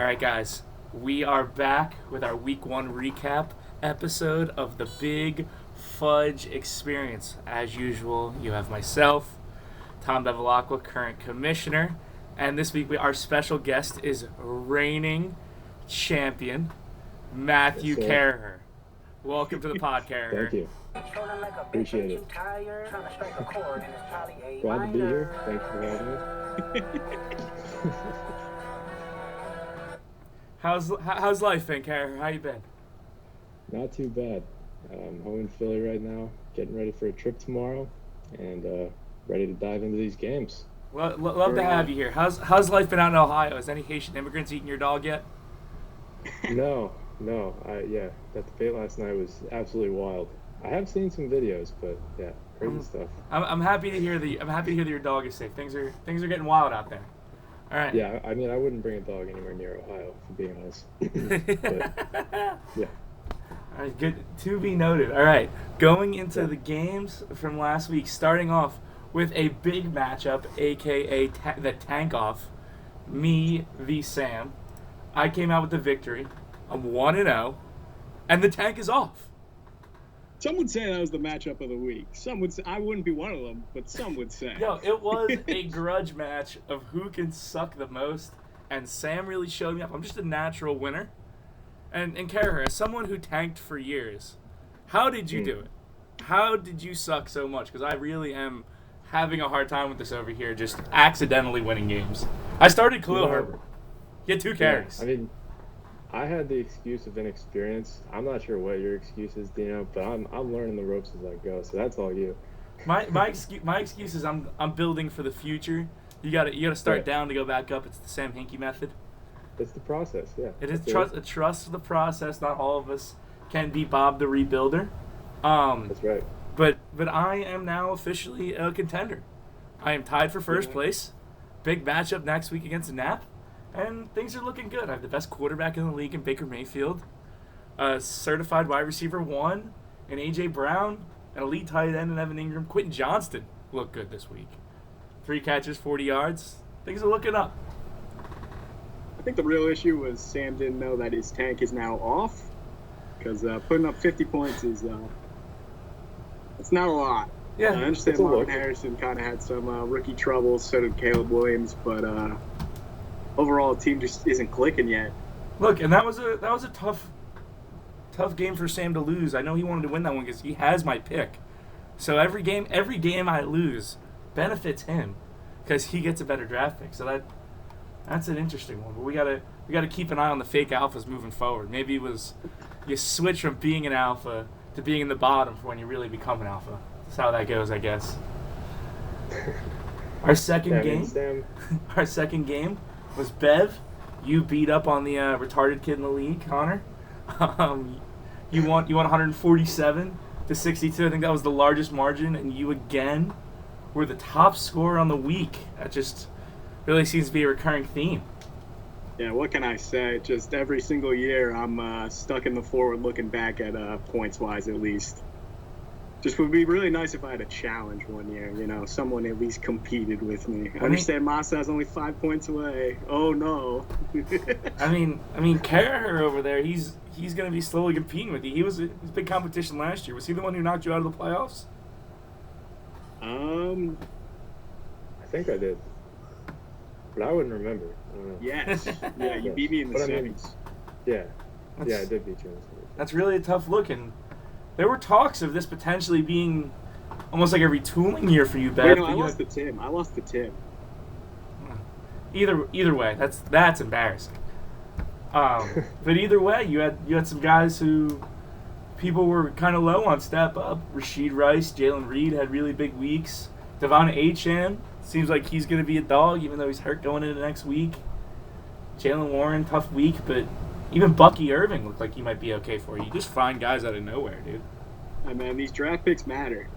right, guys. We are back with our Week 1 recap episode of the Big Fudge Experience. As usual, you have myself, Tom Bevilacqua, current commissioner, and this week our special guest is reigning champion, Matthew Caraher. Welcome to the pod, Caraher. Thank you. Appreciate it. Glad to be here. Thanks for having me. How's life been, Caraher? How you been? Not too bad. I'm home in Philly right now, getting ready for a trip tomorrow, and ready to dive into these games. Well, love to have you here. How's life been out in Ohio? Has any Haitian immigrants eaten your dog yet? No. Yeah, that debate last night was absolutely wild. I have seen some videos, but yeah, crazy stuff. I'm happy to hear that your dog is safe. Things are getting wild out there. All right. Yeah, I mean, I wouldn't bring a dog anywhere near Ohio, for being honest. But, yeah. All right, good to be noted. All right, going into the games from last week, starting off with a big matchup, aka the Tank Off, me v Sam. I came out with the victory. I'm 1-0, and the Tank is off. Some would say that was the matchup of the week. Some would say, I wouldn't be one of them, but some would say. Yo, it was a grudge match of who can suck the most, and Sam really showed me up. I'm just a natural winner. And Caraher, as someone who tanked for years, how did you do it? How did you suck so much? Because I really am having a hard time with this over here, just accidentally winning games. I started Khalil Herbert. Get 2 carries. Yeah, I mean, I had the excuse of inexperience. I'm not sure what your excuse is, Dino, but I'm learning the ropes as I go, so that's all you. My excuse is I'm building for the future. You gotta start down to go back up. It's the Sam Hinkie method. It's the process, yeah. It is trust the process. Not all of us can be Bob the Rebuilder. That's right. But I am now officially a contender. I am tied for first place. Big matchup next week against Nap. And things are looking good. I have the best quarterback in the league in Baker Mayfield, a certified wide receiver 1, and A.J. Brown, an elite tight end in Evan Ingram. Quentin Johnston looked good this week. 3 catches, 40 yards. Things are looking up. I think the real issue was Sam didn't know that his tank is now off, because putting up 50 points is it's not a lot. Yeah, I understand Marvin Harrison kind of had some rookie troubles, so did Caleb Williams, but overall, the team just isn't clicking yet. Look, and that was a tough game for Sam to lose. I know he wanted to win that one because he has my pick. So every game I lose benefits him because he gets a better draft pick. So that's an interesting one. But we gotta keep an eye on the fake alphas moving forward. Maybe it was you switch from being an alpha to being in the bottom for when you really become an alpha. That's how that goes, I guess. Our second game was Bev. You beat up on the retarded kid in the league, Connor. You won 147 to 62. I think that was the largest margin, and you again were the top scorer on the week. That just really seems to be a recurring theme. Yeah, what can I say? Just every single year, I'm stuck in the forward looking back at points-wise at least. Just would be really nice if I had a challenge one year, someone at least competed with me. I understand Mostow only 5 points away. Oh no. I mean, Caraher over there, he's going to be slowly competing with you. He was big competition last year. Was he the one who knocked you out of the playoffs? I think I did, but I wouldn't remember. I don't know. Yes. Yeah, you beat me in the semis. Yeah, I did beat you in the semis. That's really a tough look, and there were talks of this potentially being almost like a retooling year for you, Bev. Wait, no, I lost to Tim. Either way, that's embarrassing. But either way, you had some guys who people were kind of low on step up. Rashid Rice, Jalen Reed had really big weeks. Devon Achane seems like he's going to be a dog, even though he's hurt going into next week. Jalen Warren, tough week, but even Bucky Irving looked like he might be okay for you. You just find guys out of nowhere, dude. Hey, man, these draft picks matter.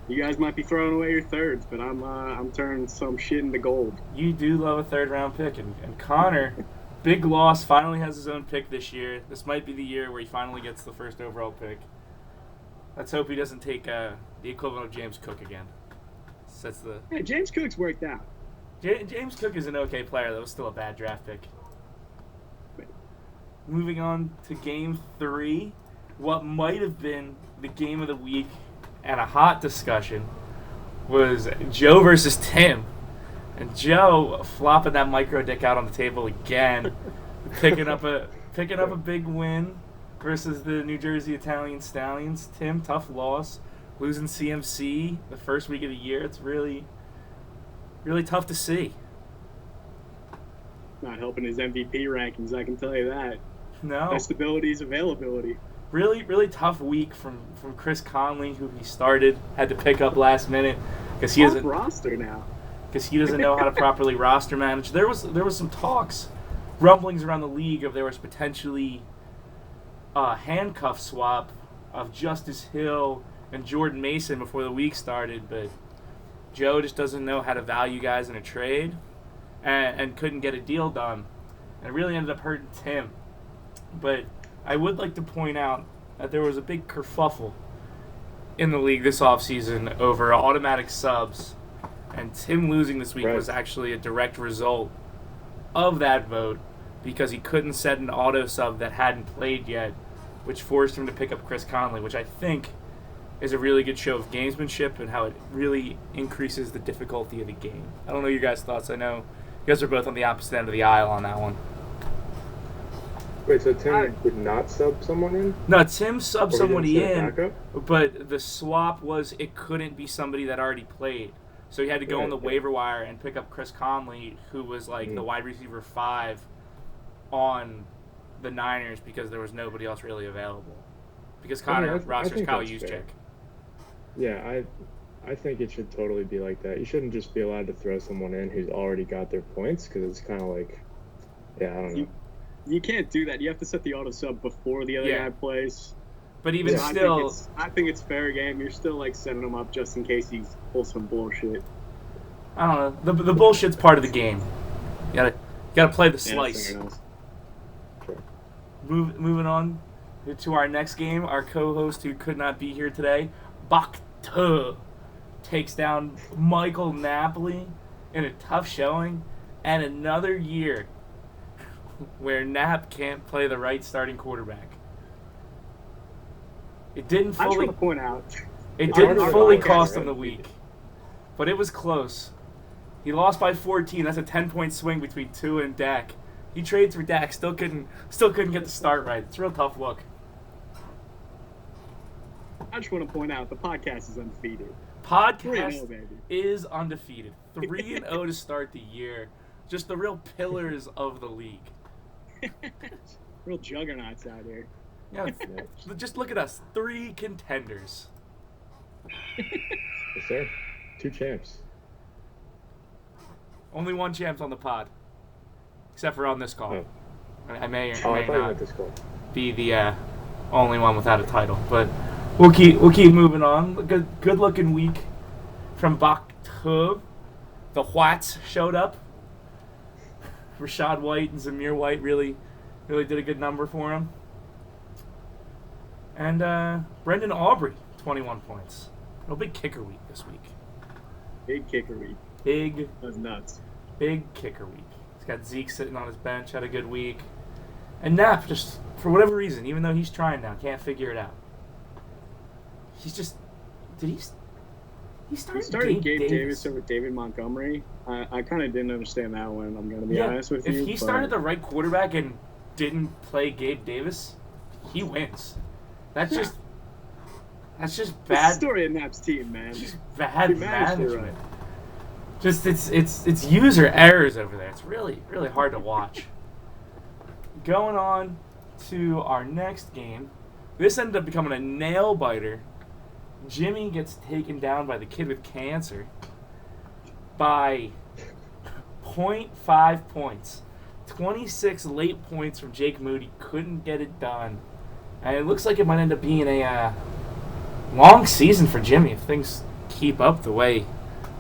You guys might be throwing away your thirds, but I'm turning some shit into gold. You do love a third-round pick, and Connor, big loss, finally has his own pick this year. This might be the year where he finally gets the first overall pick. Let's hope he doesn't take the equivalent of James Cook again. Hey, James Cook's worked out. James Cook is an okay player, though. Still a bad draft pick. moving on to Game 3, what might have been the game of the week and a hot discussion was Joe versus Tim. And Joe flopping that micro dick out on the table again, picking up a big win versus the New Jersey Italian Stallions. Tim, tough loss, losing CMC the first week of the year. It's really, really tough to see. Not helping his MVP rankings, I can tell you that. No. Best ability is availability. Really, really tough week from Chris Conley, who he started, had to pick up last minute because he doesn't roster now. Because he doesn't know how to properly roster manage. There was some talks, rumblings around the league of there was potentially a handcuff swap of Justice Hill and Jordan Mason before the week started, but Joe just doesn't know how to value guys in a trade and couldn't get a deal done. And it really ended up hurting Tim. But I would like to point out that there was a big kerfuffle in the league this offseason over automatic subs. And Tim losing this week was actually a direct result of that vote because he couldn't set an auto sub that hadn't played yet, which forced him to pick up Chris Conley, which I think is a really good show of gamesmanship and how it really increases the difficulty of the game. I don't know your guys' thoughts. I know you guys are both on the opposite end of the aisle on that one. Wait, so Tim would not sub someone in? No, Tim subbed somebody in, backup? but the swap was it couldn't be somebody that already played. So he had to go on the waiver wire and pick up Chris Conley, who was like the wide receiver 5 on the Niners because there was nobody else really available. Because Connor rosters Kyle Juszczyk. Yeah, I think it should totally be like that. You shouldn't just be allowed to throw someone in who's already got their points because it's kind of like, I don't know. You can't do that. You have to set the auto sub before the other guy plays. But even still, I think it's fair game. You're still like setting him up just in case he pulls some bullshit. I don't know. The bullshit's part of the game. You gotta play the slice. Sure. Moving on to our next game, our co-host who could not be here today, Baktu, takes down Michael Napoli in a tough showing, and another year where Nap can't play the right starting quarterback. It didn't fully. I just want to point out. It didn't fully cost him the week, but it was close. He lost by 14. That's a 10-point swing between Tua and Dak. He trades for Dak, still couldn't get the start right. It's a real tough look. I just want to point out the podcast is undefeated. Podcast is undefeated. 3-0 to start the year. Just the real pillars of the league. Real juggernauts out here. Yeah, just look at us. 3 contenders. Yes, sir. 2 champs. Only 1 champ's on the pod. Except for on this call. Oh. I may I or may not this call. be the only one without a title. But we'll keep moving on. Good looking week from Baktu. The Whites showed up. Rashad White and Zamir White really did a good number for him. And Brendan Aubrey, 21 points. No big kicker week this week. Big kicker week. That's nuts. Big kicker week. He's got Zeke sitting on his bench, had a good week. And Knapp, just for whatever reason, even though he's trying now, can't figure it out. He's just... He started Gabe Davis over David Montgomery. I kind of didn't understand that one, I'm going to be honest with you. If he started the right quarterback and didn't play Gabe Davis, he wins. That's just bad. That's the story of Knapp's team, man. Just bad management. Just it's user errors over there. It's really, really hard to watch. Going on to our next game. This ended up becoming a nail biter. Jimmy gets taken down by the kid with cancer by 0.5 points. 26 late points from Jake Moody. Couldn't get it done. And it looks like it might end up being a long season for Jimmy if things keep up the way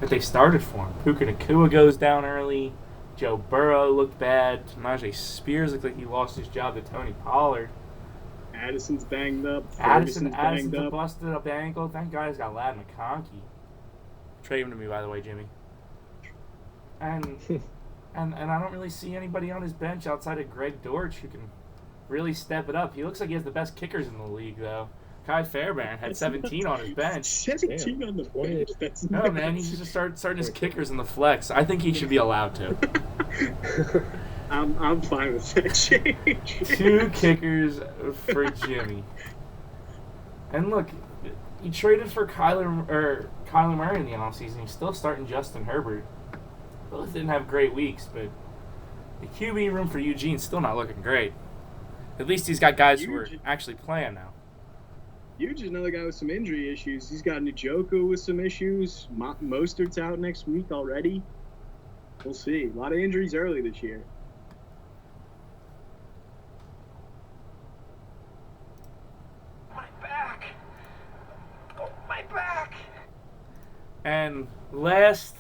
that they started for him. Puka Nacua goes down early. Joe Burrow looked bad. Najee Spears looked like he lost his job to Tony Pollard. Addison's banged up. Addison's busted up ankle. Thank God he's got Ladd McConkey. Trade him to me, by the way, Jimmy. And I don't really see anybody on his bench outside of Greg Dortch who can really step it up. He looks like he has the best kickers in the league, though. Kai Fairbairn had 17 on his bench. 17 on the bench. That's no, man, he should just starting his kickers in the flex. I think he should be allowed to. I'm fine with that change. 2 kickers for Jimmy. And look, he traded for Kyler Murray in the offseason. He's still starting Justin Herbert. Both didn't have great weeks, but the QB room for Eugene's still not looking great. At least he's got guys who are actually playing now. Huge is another guy with some injury issues. He's got Njoku with some issues. Mostert's out next week already. We'll see. A lot of injuries early this year. My back. Oh, my back. And last,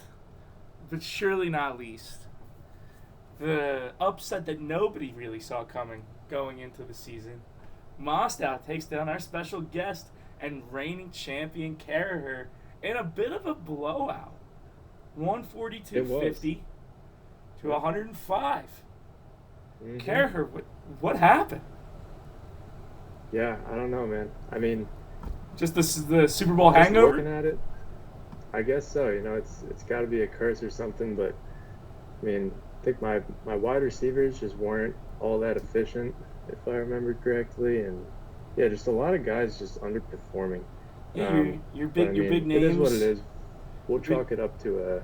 but surely not least, the upset that nobody really saw coming going into the season. Mostow takes down our special guest and reigning champion Caraher in a bit of a blowout. 142.50 to 105. Mm-hmm. Caraher, what happened? Yeah, I don't know, man. I mean, just the Super Bowl just hangover? Looking at it, I guess so. You know, it's got to be a curse or something. But I mean, I think my wide receivers just weren't all that efficient, if I remember correctly, and yeah, just a lot of guys just underperforming. Yeah, your big names. It is what it is. We'll chalk it up to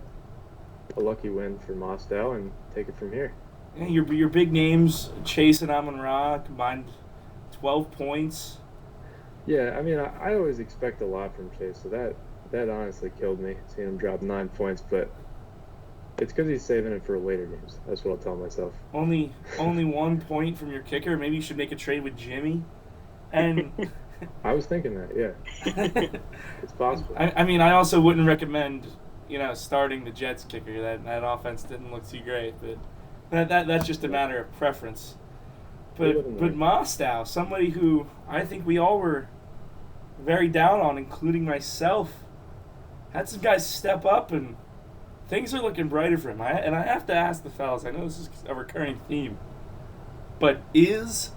a lucky win for Mostow and take it from here. Yeah, your big names, Chase and Amon-Ra, combined 12 points. Yeah, I mean, I always expect a lot from Chase, so that honestly killed me, seeing him drop 9 points, but it's because he's saving it for later games. That's what I'll tell myself. Only 1 point from your kicker. Maybe you should make a trade with Jimmy. And I was thinking that, yeah. It's possible. I mean, I also wouldn't recommend, starting the Jets kicker. That offense didn't look too great, but that's just a matter of preference. But Mostow, somebody who I think we all were very down on, including myself, had some guys step up, and things are looking brighter for him. And I have to ask the fellas, I know this is a recurring theme, but is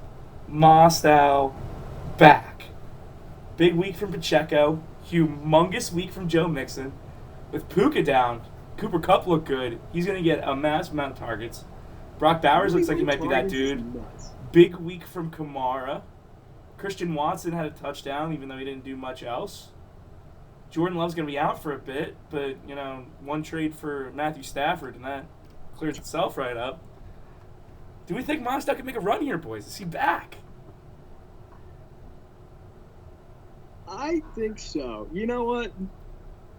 Mostow back? Big week from Pacheco, humongous week from Joe Mixon. With Puka down, Cooper Kupp looked good. He's going to get a massive amount of targets. Brock Bowers looks like he might be that dude. Big week from Kamara. Christian Watson had a touchdown, even though he didn't do much else. Jordan Love's going to be out for a bit, but, one trade for Matthew Stafford, and that clears itself right up. Do we think Mostow can make a run here, boys? Is he back? I think so. You know what?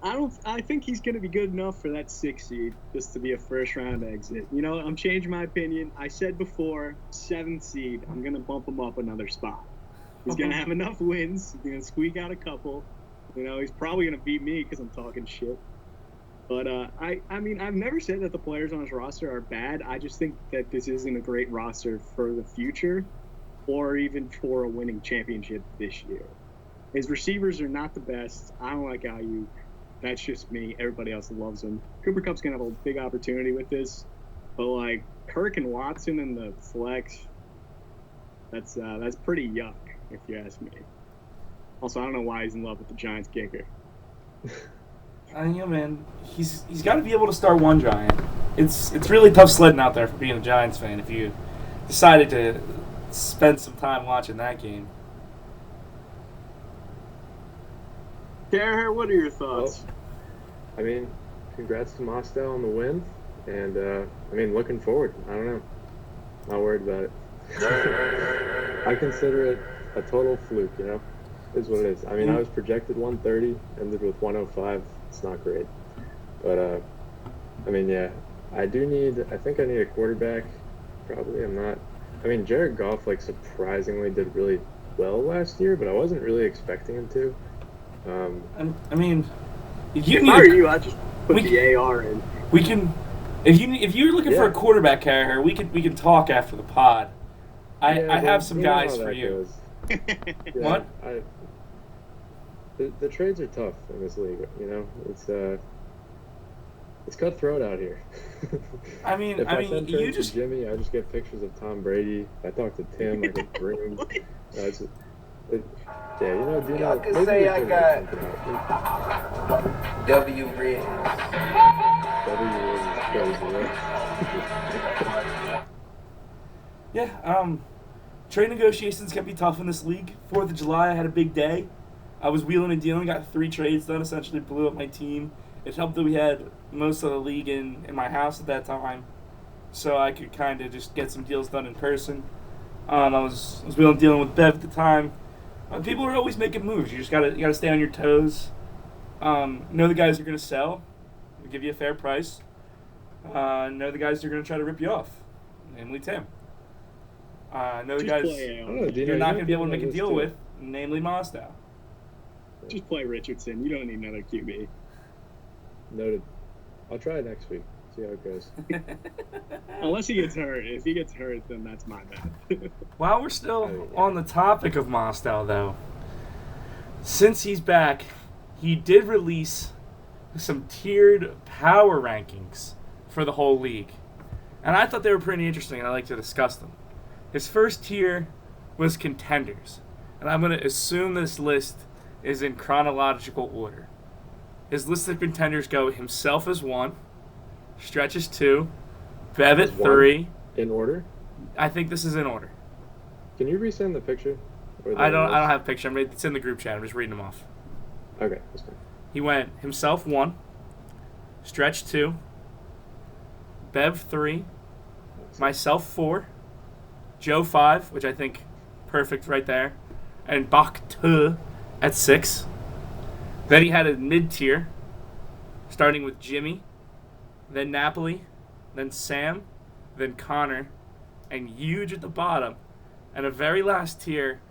I think he's going to be good enough for that 6 seed just to be a first-round exit. I'm changing my opinion. I said before, 7th seed, I'm going to bump him up another spot. He's going to have enough wins. He's going to squeak out a couple. He's probably going to beat me because I'm talking shit. But, I mean, I've never said that the players on his roster are bad. I just think that this isn't a great roster for the future or even for a winning championship this year. His receivers are not the best. I don't like Ayuk. That's just me. Everybody else loves him. Cooper Kupp's going to have a big opportunity with this. But, Kirk and Watson in the flex, that's pretty yuck, if you ask me. Also, I don't know why he's in love with the Giants kicker. Man, he's got to be able to start one Giant. It's really tough sledding out there for being a Giants fan if you decided to spend some time watching that game. Caraher, what are your thoughts? Well, I mean, congrats to Mostow on the win, and looking forward. I don't know, not worried about it. I consider it a total fluke. Is what it is. I mean, I was projected 130, ended with 105. It's not great, but yeah, I think I need a quarterback. Probably, I'm not. I mean, Jared Goff surprisingly did really well last year, but I wasn't really expecting him to. I mean, if you need I'd just put the AR in. We can, if you're looking for a quarterback carrier, we can talk after the pod. I have some guys for you. What? The trades are tough in this league. It's It's cutthroat out here. I mean, If I send you trades just to Jimmy, I just get pictures of Tom Brady. If I talk to Tim, I get groomed. Yeah, do you Y'all know? could Maybe say we I could got work something out. W Bridges. W is crazy, right? yeah. Trade negotiations can be tough in this league. 4th of July, I had a big day. I was wheeling and dealing, got 3 trades done, essentially blew up my team. It helped that we had most of the league in my house at that time, so I could kind of just get some deals done in person. I was wheeling and dealing with Bev at the time. People are always making moves. You gotta stay on your toes. Know the guys are gonna sell, give you a fair price. Know the guys are gonna try to rip you off, namely Tim. Know the guys you're not gonna be able to make a deal with, namely Mostow. Just play Richardson. You don't need another QB. Noted. I'll try it next week. See how it goes. Unless he gets hurt. If he gets hurt, then that's my bad. While we're still on the topic of Mostow, though, since he's back, he did release some tiered power rankings for the whole league. And I thought they were pretty interesting, and I'd like to discuss them. His first tier was contenders. And I'm going to assume this list is in chronological order. His list of contenders go himself as 1, Stretch as 2, Bev at 3. In order? I think this is in order. Can you resend the picture? I don't have a picture. It's in the group chat. I'm just reading them off. Okay, that's fine. He went himself 1, Stretch 2, Bev 3, myself 4, Joe 5, which I think perfect right there, and Bach 2 at 6. Then he had a mid-tier, starting with Jimmy, then Napoli, then Sam, then Connor, and huge at the bottom, and a very last tier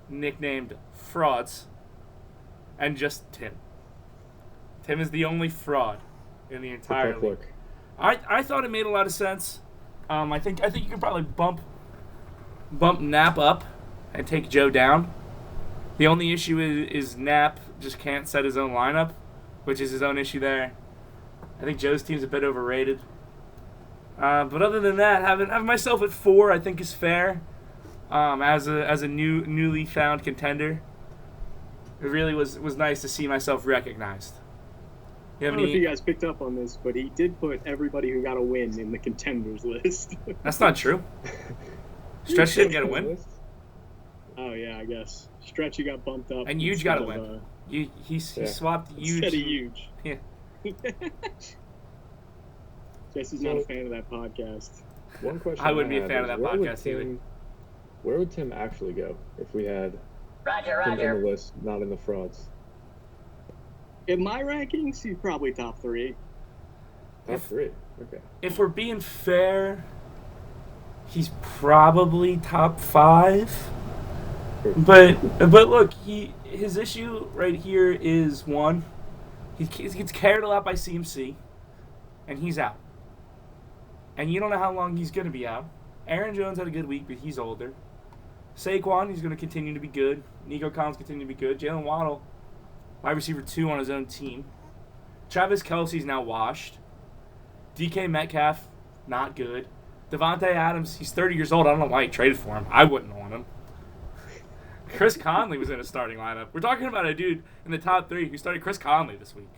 nicknamed Frauds, and just Tim. Tim is the only fraud in the entire league. I thought it made a lot of sense. I think you could probably bump Nap up and take Joe down. The only issue is Nap just can't set his own lineup, which is his own issue there. I think Joe's team's a bit overrated. But other than that, having myself at 4, I think is fair. As a newly found contender, it really was nice to see myself recognized. I don't know if you guys picked up on this, but he did put everybody who got a win in the contenders list. That's not true. Stretch didn't get a win. Oh yeah, I guess Stretchy got bumped up, and Huge got a win. He swapped Huge. Instead of Huge. Yeah. Jesse's not a fan of that podcast. One question I wouldn't be a fan of that podcast either. Where would Tim actually go if we had him in the list, not in the frauds? In my rankings, he's probably top 3. Top 3, okay. If we're being fair, he's probably top 5. But look, his issue right here is 1, he gets carried a lot by CMC, and he's out. And you don't know how long he's going to be out. Aaron Jones had a good week, but he's older. Saquon, he's going to continue to be good. Nico Collins continue to be good. Jalen Waddle, wide receiver 2 on his own team. Travis Kelce's now washed. DK Metcalf, not good. Devontae Adams, he's 30 years old. I don't know why he traded for him. I wouldn't want him. Chris Conley was in a starting lineup. We're talking about a dude in the top 3 who started Chris Conley this week.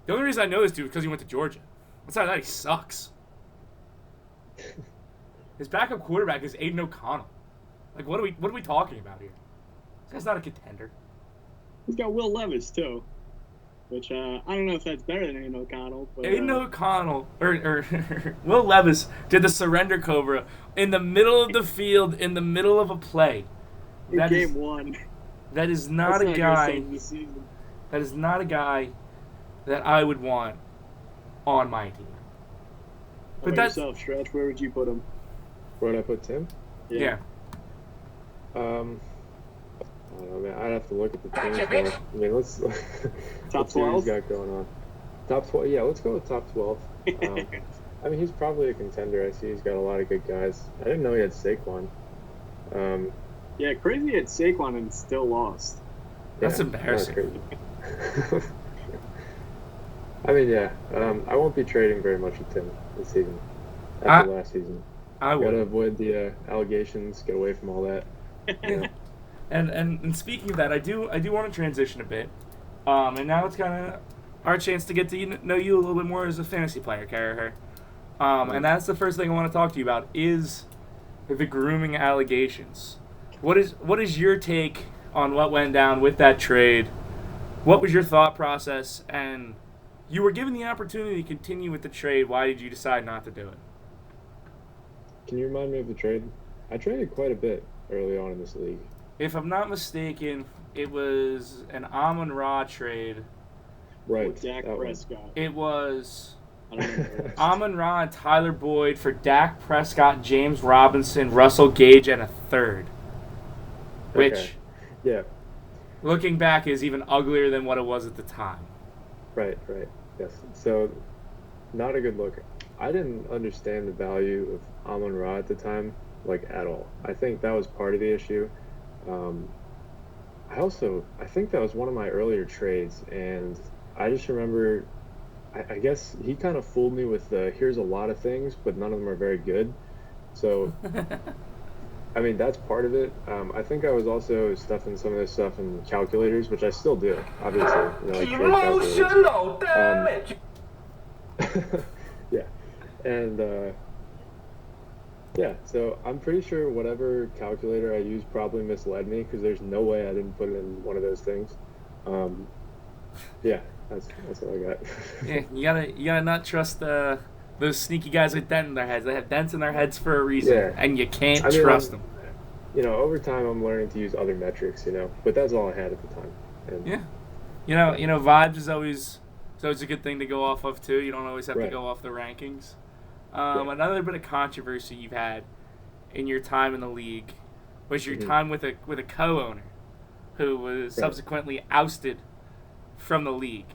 The only reason I know this dude is because he went to Georgia. Besides that, he sucks. His backup quarterback is Aiden O'Connell. Like, what are we talking about here? This guy's not a contender. He's got Will Levis too, which I don't know if that's better than Aiden O'Connell. But, Aiden O'Connell or Will Levis did the surrender cobra in the middle of the field in the middle of a play. In game 1. That is not a guy. That is not a guy that I would want on my team. But that's yourself, Stretch. Where would you put him? Where would I put Tim? Yeah. I don't know, man. I'd have to look at the teams more. I mean, let's top 12. Got going on. Top 12. Yeah, let's go with top 12. I mean, he's probably a contender. I see he's got a lot of good guys. I didn't know he had Saquon. Yeah, crazy he had Saquon and still lost. That's embarrassing. I mean, yeah. I won't be trading very much with Tim this season. I After last season, I gotta would. avoid the allegations. Get away from all that. You Yeah. know? And speaking of that, I do want to transition a bit. And now it's kind of our chance to get to know you a little bit more as a fantasy player, Caraher. And that's the first thing I want to talk to you about is the grooming allegations. What is your take on what went down with that trade? What was your thought process? And you were given the opportunity to continue with the trade. Why did you decide not to do it? Can you remind me of the trade? I traded quite a bit early on in this league. If I'm not mistaken, it was an Amon-Ra trade. Right. Dak that one. Prescott. It was I don't know. Amon-Ra and Tyler Boyd for Dak Prescott, James Robinson, Russell Gage, and a third. Which, Okay. Yeah. looking back, is even uglier than what it was at the time. Right. Yes. So, not a good look. I didn't understand the value of Amon-Ra at the time, like, at all. I think that was part of the issue. I think that was one of my earlier trades, and I just remember, I guess he kind of fooled me with here's a lot of things, but none of them are very good. So, I mean, that's part of it. I think I was also stuffing some of this stuff in calculators, which I still do, obviously. Like trade calculators. Emotional damage. Yeah, and yeah, so I'm pretty sure whatever calculator I used probably misled me because there's no way I didn't put it in one of those things. Yeah, that's what I got. Yeah, you gotta not trust those sneaky guys with dent in their heads. They have dents in their heads for a reason, Yeah. and you can't I mean, trust them. Over time I'm learning to use other metrics, but that's all I had at the time. And Yeah, vibes is always a good thing to go off of too. You don't always have to Right. go off the rankings. Yeah. Another bit of controversy you've had in your time in the league was your Mhm. time with a co-owner who was Right. subsequently ousted from the league.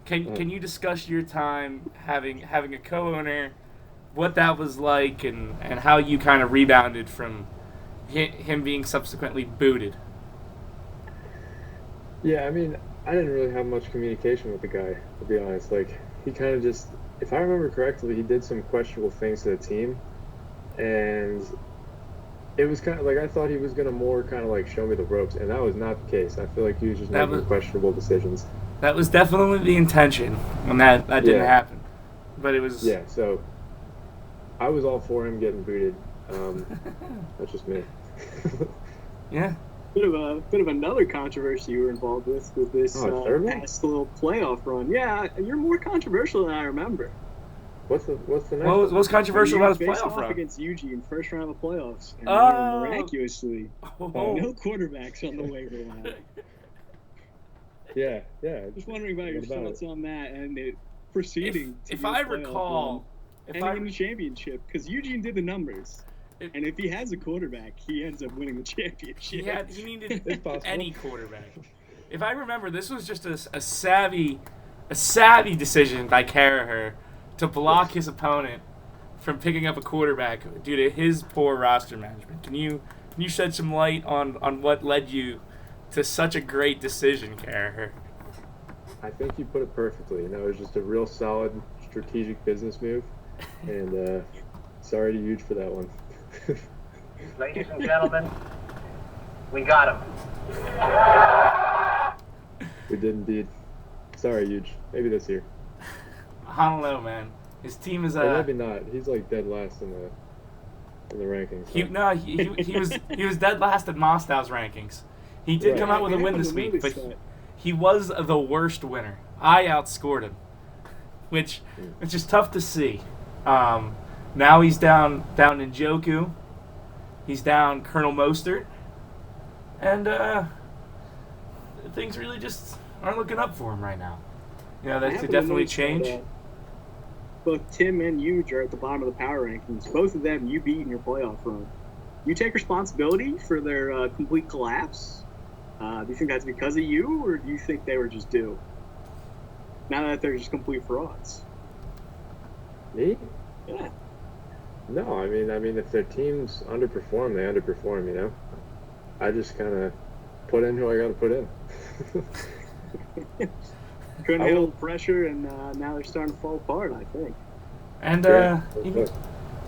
Can Mhm. you discuss your time having a co-owner, what that was like, and how you kind of rebounded from him being subsequently booted? Yeah, I mean, I didn't really have much communication with the guy, to be honest. Like, he kind of just, if I remember correctly, he did some questionable things to the team, and it was kind of like I thought he was going to more kind of like show me the ropes, and that was not the case. I feel like he was just That making was- questionable decisions. That was definitely the intention, and that didn't Yeah. happen. But it was Yeah, so I was all for him getting booted. That's just me. yeah. Bit of another controversy you were involved with this third one? past little playoff run. Yeah, you're more controversial than I remember. What's the next What's one? controversial You about his faced playoff off run? against Eugene, first round of playoffs, and Oh. miraculously, Oh. no quarterbacks on the waiver line. Yeah. Just wondering about your What about thoughts it? on that and it proceeding. to If your I playoff recall, run and win the championship, because Eugene did the numbers, and if he has a quarterback, he ends up winning the championship. he needed It's possible. any quarterback. If I remember, this was just a savvy decision by Caraher to block his opponent from picking up a quarterback due to his poor roster management. Can you shed some light on what led you to such a great decision, Caraher? I think you put it perfectly. It was just a real solid strategic business move, and sorry to Huge for that one. Ladies and gentlemen, we got him. We did indeed. Sorry, Huge. Maybe this year. I don't know, man. His team is Or maybe not. He's like dead last in the rankings. he was dead last at Mostow's rankings. He did Right. come out with a win this week, but he was the worst winner. I outscored him, which is tough to see. Now he's down in Njoku. He's down Colonel Mostert, and things really just aren't looking up for him right now. That I could happen to definitely notice change. that, both Tim and Huge are at the bottom of the power rankings. Both of them you beat in your playoff run. You take responsibility for their complete collapse? Do you think that's because of you, or do you think they were just due? Now that they're just complete frauds. Me? Yeah. No, I mean, if their teams underperform, they underperform. I just kind of put in who I got to put in. couldn't handle the pressure, and now they're starting to fall apart, I think. And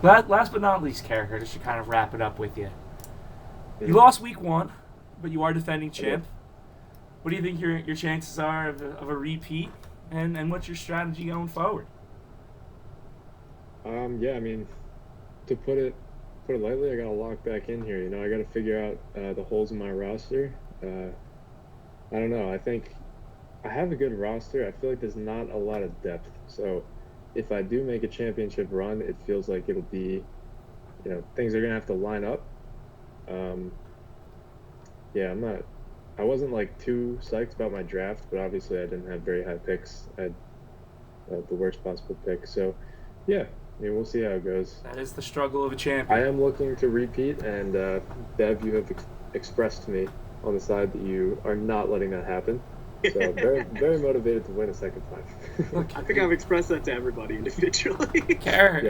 last but not least, Caraher, just to kind of wrap it up with you. You lost week 1, but you are defending champ. What do you think your chances are of a repeat, and what's your strategy going forward? Yeah, I mean, to put it lightly, I got to lock back in here. I got to figure out the holes in my roster. I don't know. I think I have a good roster. I feel like there's not a lot of depth. So if I do make a championship run, it feels like it'll be, things are going to have to line up. Yeah, I wasn't like too psyched about my draft, but obviously I didn't have very high picks. I had the worst possible pick. So yeah, I mean, we'll see how it goes. That is the struggle of a champion. I am looking to repeat, and Bev, you have expressed to me on the side that you are not letting that happen. So very, very motivated to win a second time. Look, I think I've expressed that to everybody individually. Caraher,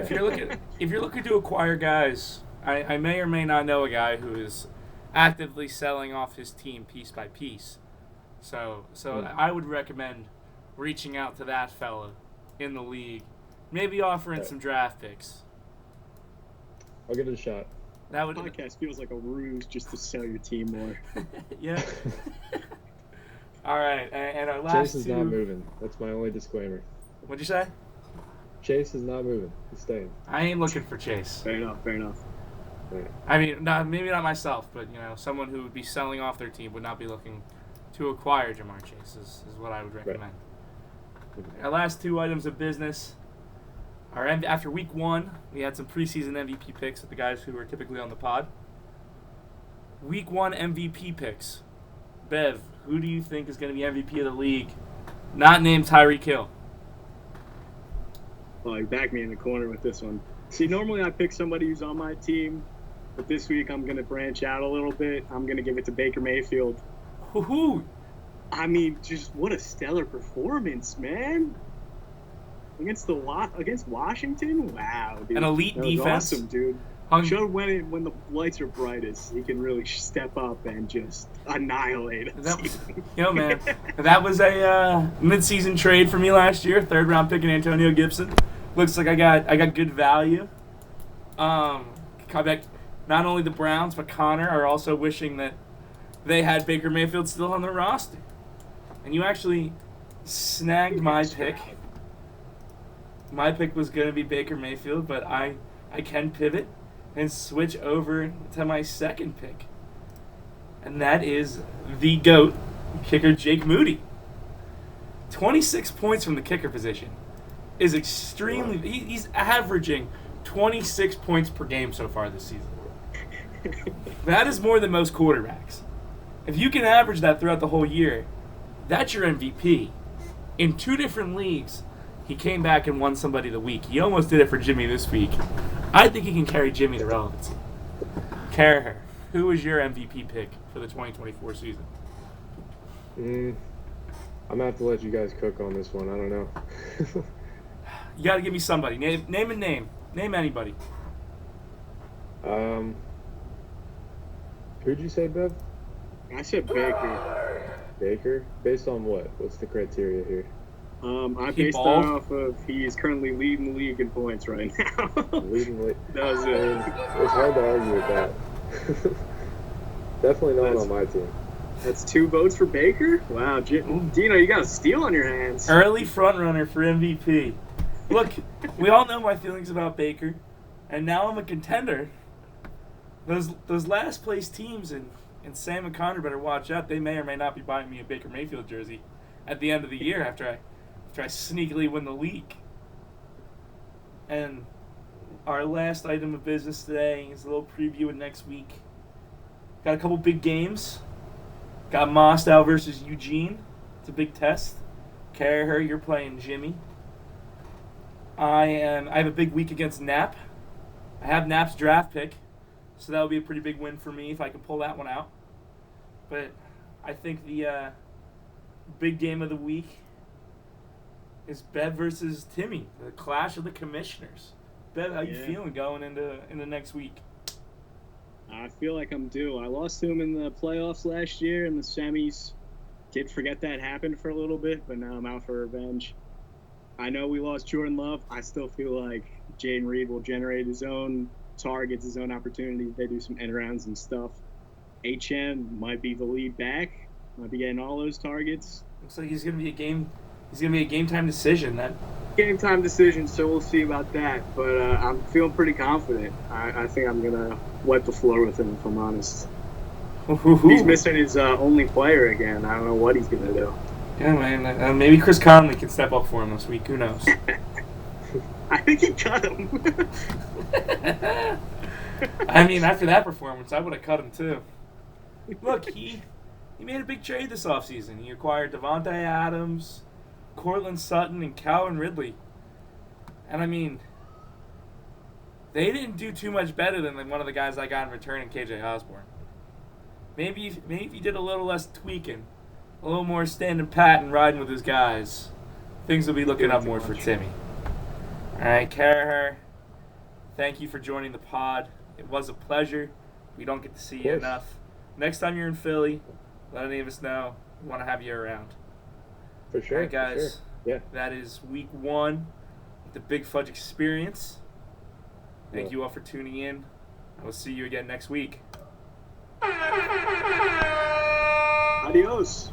if you're looking to acquire guys, I may or may not know a guy who is actively selling off his team piece by piece. So I would recommend reaching out to that fella in the league, maybe offering some draft picks. I'll give it a shot. That podcast feels like a ruse just to sell your team more. Yeah. All right, and our last Chase is not moving. That's my only disclaimer. What'd you say? Chase is not moving. He's staying. I ain't looking for Chase. Fair enough. Right. I mean, maybe not myself, but someone who would be selling off their team would not be looking to acquire Jamar Chase is what I would recommend. Right. Our last 2 items of business. After week 1, we had some preseason MVP picks with the guys who are typically on the pod. Week 1 MVP picks. Bev, who do you think is going to be MVP of the league? Not named Tyreek Hill. Well, you backed me in the corner with this one. See, normally I pick somebody who's on my team, but this week I'm going to branch out a little bit. I'm going to give it to Baker Mayfield. Woohoo! I mean, just what a stellar performance, man. Against Washington? Wow, dude. An elite defense. Awesome, dude. Showed when the lights are brightest, he can really step up and just annihilate us. Man, that was a mid-season trade for me last year. 3rd round pick in Antonio Gibson. Looks like I got good value. Not only the Browns but Connor are also wishing that they had Baker Mayfield still on their roster. And you actually snagged my pick. My pick was going to be Baker Mayfield, but I can pivot and switch over to my second pick. And that is the GOAT, kicker Jake Moody. 26 points from the kicker position is extremely... He's averaging 26 points per game so far this season. That is more than most quarterbacks. If you can average that throughout the whole year, that's your MVP. In 2 different leagues, he came back and won somebody the week. He almost did it for Jimmy this week. I think he can carry Jimmy to relevancy. Caraher, who was your MVP pick for the 2024 season? I'm going to have to let you guys cook on this one. I don't know. You got to give me somebody. Name a name. Name anybody. Who'd you say, Bev? I said Baker. Baker? Based on what? What's the criteria here? I based that off of he is currently leading the league in points right now. Leading the league. That was it. It's hard to argue with that. Definitely not on my team. That's 2 votes for Baker? Wow, Dino, you got a steal on your hands. Early front runner for MVP. Look, we all know my feelings about Baker, and now I'm a contender. Those last place teams and Sam and Connor better watch out. They may or may not be buying me a Baker Mayfield jersey at the end of the year after I sneakily win the league. And our last item of business today is a little preview of next week. Got a couple big games. Got Mostow versus Eugene. It's a big test. Caraher, you're playing Jimmy. I have a big week against Knapp. I have Knapp's draft pick, so that would be a pretty big win for me if I can pull that one out. But I think the big game of the week is Bev versus Timmy, the clash of the commissioners. Bev, how you feeling going into next week? I feel like I'm due. I lost to him in the playoffs last year in the semis. did forget that happened for a little bit, but now I'm out for revenge. I know we lost Jordan Love. I still feel like Jaden Reed will generate his own targets, his own opportunities. They do some end rounds and stuff. HM might be the lead back. Might be getting all those targets. Looks like he's gonna be a game. He's gonna be a game time decision. That game time decision. So we'll see about that. But I'm feeling pretty confident. I think I'm gonna wipe the floor with him. If I'm honest. He's missing his only player again. I don't know what he's gonna do. Yeah, man. Maybe Chris Conley can step up for him this week. Who knows? I think he cut him. I mean, after that performance, I would have cut him too. Look, he made a big trade this offseason. He acquired Devontae Adams, Cortland Sutton, and Calvin Ridley. And I mean, they didn't do too much better than one of the guys I got in return in KJ Osborne. Maybe if he did a little less tweaking, a little more standing pat and riding with his guys, things will be looking up more for Timmy. All right, Caraher, thank you for joining the pod. It was a pleasure. We don't get to see you enough. Next time you're in Philly, let any of us know. We want to have you around. For sure. All right, guys. For sure. Yeah. That is week 1 of the Big Fudge Experience. Thank you all for tuning in. I will see you again next week. Adios.